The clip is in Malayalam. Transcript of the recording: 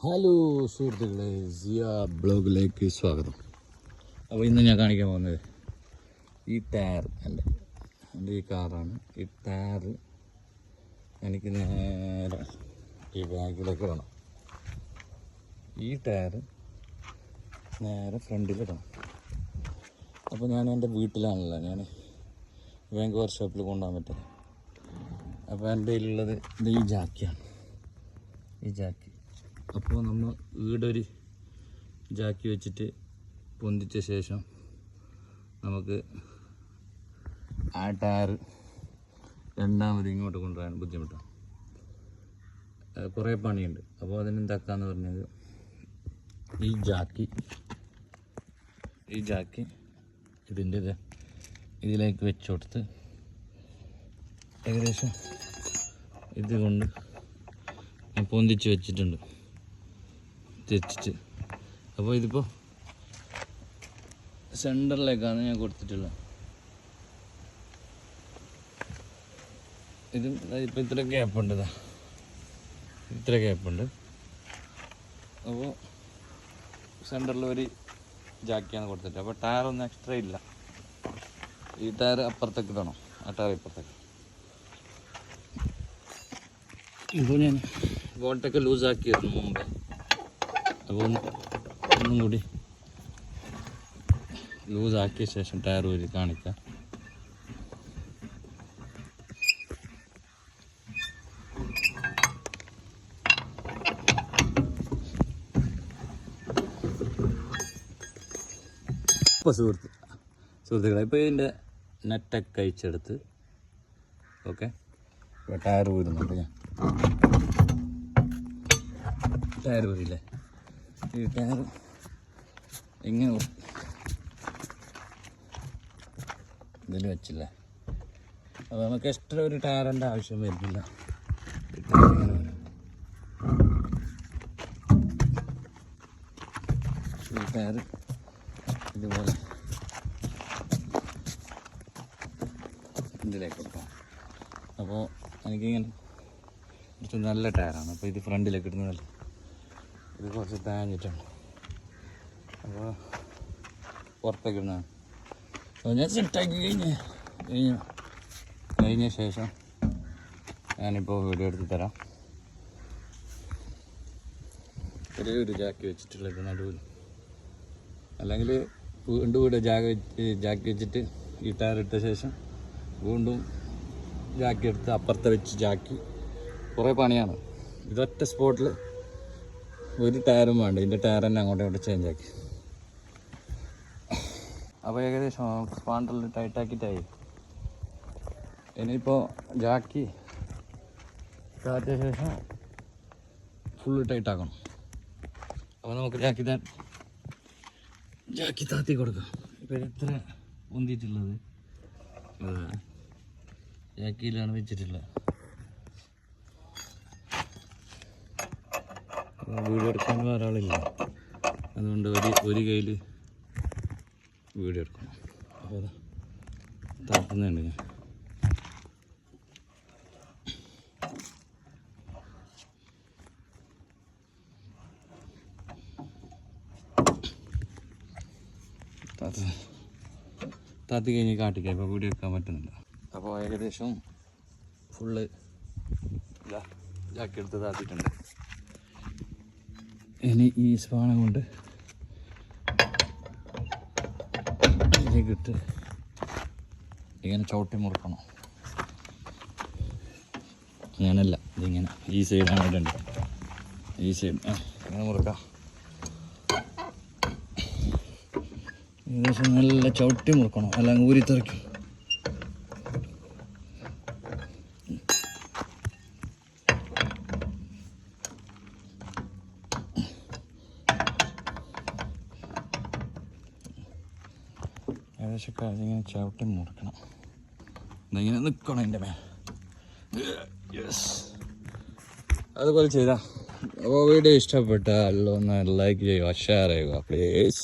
ഹലോ സുഹൃത്തുക്കളെ, സിയ ബ്ലോഗിലേക്ക് സ്വാഗതം. അപ്പോൾ ഇന്ന് ഞാൻ കാണിക്കാൻ പോകുന്നത് ഈ ടയർ എൻ്റെ ഈ കാറാണ്. ഈ ടയർ എനിക്ക് നേരെ ഈ ബാഗിലേക്ക് ഇടണം. ഈ ടയർ നേരെ ഫ്രണ്ടിലിടണം. അപ്പോൾ ഞാൻ എൻ്റെ വീട്ടിലാണല്ലോ, ഞാൻ ബാങ്ക് വർക്ക്ഷോപ്പിൽ കൊണ്ടുപോകാൻ പറ്റില്ല. അപ്പോൾ എൻ്റെ കയ്യിലുള്ളത് ഇത് ഈ ജാക്കിയാണ്. ഈ ജാക്കി അപ്പോൾ നമ്മൾ ഈടൊരു ജാക്കി വെച്ചിട്ട് പൊന്തിച്ച ശേഷം നമുക്ക് ആ ടയർ രണ്ടാമത് ഇങ്ങോട്ട് കൊണ്ടുവരാൻ ബുദ്ധിമുട്ടാണ്, കുറേ പണിയുണ്ട്. അപ്പോൾ അതിനെന്താക്കാന്ന് പറഞ്ഞത് ഈ ജാക്കി ഇതിൻ്റെ ഇതിലേക്ക് വെച്ച് കൊടുത്ത് ഏകദേശം ഇതുകൊണ്ട് ഞാൻ പൊന്തിച്ച് വെച്ചിട്ടുണ്ട് തെറ്റിച്ച്. അപ്പോൾ ഇതിപ്പോൾ സെൻറ്ററിലേക്കാണ് ഞാൻ കൊടുത്തിട്ടുള്ളത്. ഇത് ഇപ്പോൾ ഇത്ര ഗ്യാപ്പുണ്ട്, ഇത്ര ഗ്യാപ്പുണ്ട്. അപ്പോൾ സെൻറ്ററിൽ ഒരു ജാക്കിയാണ് കൊടുത്തിട്ട്. അപ്പോൾ ടയറൊന്നും എക്സ്ട്രാ ഇല്ല. ഈ ടയർ അപ്പുറത്തേക്ക് ഇടണം, ആ ടയർ ഇപ്പുറത്തേക്ക്. ഇപ്പോൾ ഞാൻ ബോൾട്ടൊക്കെ ലൂസാക്കിയിരുന്നു മുമ്പ്. അപ്പോൾ ഒന്നും കൂടി ലൂസാക്കിയ ശേഷം ടയർ ഊരി കാണിക്കാം. ഇപ്പോൾ സുഹൃത്തുക്കളെ, ഇപ്പോൾ ഇതിൻ്റെ നെറ്റൊക്കെ അയച്ചെടുത്ത് ഓക്കെ. ഇപ്പോൾ ടയർ ഊരുന്നുണ്ട്. ഞാൻ ടയർ ഊരില്ലേ, ഈ ടയർ ഇങ്ങനെ ഇതിൽ വെച്ചില്ലേ. അപ്പോൾ നമുക്ക് എക്സ്ട്രാ ഒരു ടയറിൻ്റെ ആവശ്യം വരുന്നില്ല. ഈ ടയർ ഇതുപോലെ ഇതിലേക്ക് കൊടുക്കാം. അപ്പോൾ എനിക്കിങ്ങനെ കുറച്ച് നല്ല ടയറാണ്. അപ്പോൾ ഇത് ഫ്രണ്ടിലേക്ക് ഇടുന്നതല്ല, ഇത് കുറച്ച് താഞ്ഞിട്ടാണ്. അപ്പോൾ പുറത്തേക്ക് ഇടുന്നതാണ്. അപ്പോൾ ഞാൻ സെറ്റാക്കി കഴിഞ്ഞ ശേഷം ഞാനിപ്പോൾ വീഡിയോ എടുത്ത് തരാം. ഒരു ജാക്കി വെച്ചിട്ടുള്ളത് നടുവിൽ, അല്ലെങ്കിൽ വീണ്ടും ഇവിടെ ജാക്കി വെച്ചിട്ട് ഈ ടയർ ഇട്ട ശേഷം വീണ്ടും ജാക്കി എടുത്ത് അപ്പുറത്തെ വെച്ച് ജാക്കി, കുറേ പണിയാണ്. ഇതൊറ്റ സ്പോട്ടിൽ ഒരു ടയറും വേണ്ട, ഇതിൻ്റെ ടയർ തന്നെ അങ്ങോട്ടും ഇങ്ങോട്ട് ചേഞ്ച് ആക്കി. അപ്പോൾ ഏകദേശം സ്പാൻഡറിൽ ടൈറ്റാക്കിയിട്ടായി. ഇനിയിപ്പോൾ ജാക്കി താത്തിയ ശേഷം ഫുള്ള് ടൈറ്റാക്കണം. അപ്പോൾ നമുക്ക് ജാക്കി താത്തി കൊടുക്കാം. ഇപ്പോൾ എത്ര പൊന്തിയിട്ടുള്ളത് ജാക്കിയിലാണ് വെച്ചിട്ടുള്ളത്. വീഡിയോ എടുക്കാൻ വേറെ ആളില്ല, അതുകൊണ്ട് ഒരു കയ്യിൽ വീഡിയോ എടുക്കണം. അപ്പോൾ താത്തുന്നുണ്ട് ഞാൻ. താത്തി കഴിഞ്ഞ് കാട്ടിക്കാം. ഇപ്പോൾ വീഡിയോ എടുക്കാൻ പറ്റുന്നില്ല. അപ്പോൾ ഏകദേശം ഫുള്ള് ജാക്കി എടുത്ത് താത്തിയിട്ടുണ്ട്. ഇനി ഈ സ്പാന കൊണ്ട് ഇതിലേക്കിട്ട് ഇങ്ങനെ ചവിട്ടി മുറുക്കണം. അങ്ങനല്ല, ഇതിങ്ങനെ ഈ സൈഡാണ് ഇടേണ്ടത്. ഈ സൈഡ് ഇങ്ങനെ മുറുക്കാം. ഏകദേശം നല്ല ചവിട്ടി മുറുക്കണം, അല്ലെങ്കിൽ ഊരിത്തെറിക്കും. ഏകദേശമൊക്കെ അതിങ്ങനെ ചവിട്ടി മുറിക്കണം. ഇതിങ്ങനെ നിൽക്കണം എൻ്റെ മേൽ. യെസ്, അതുപോലെ ചെയ്താൽ. അപ്പോൾ വീഡിയോ ഇഷ്ടപ്പെട്ടാൽ ഒന്ന് ലൈക്ക് ചെയ്യുക, ഷെയർ ചെയ്യുക പ്ലീസ്.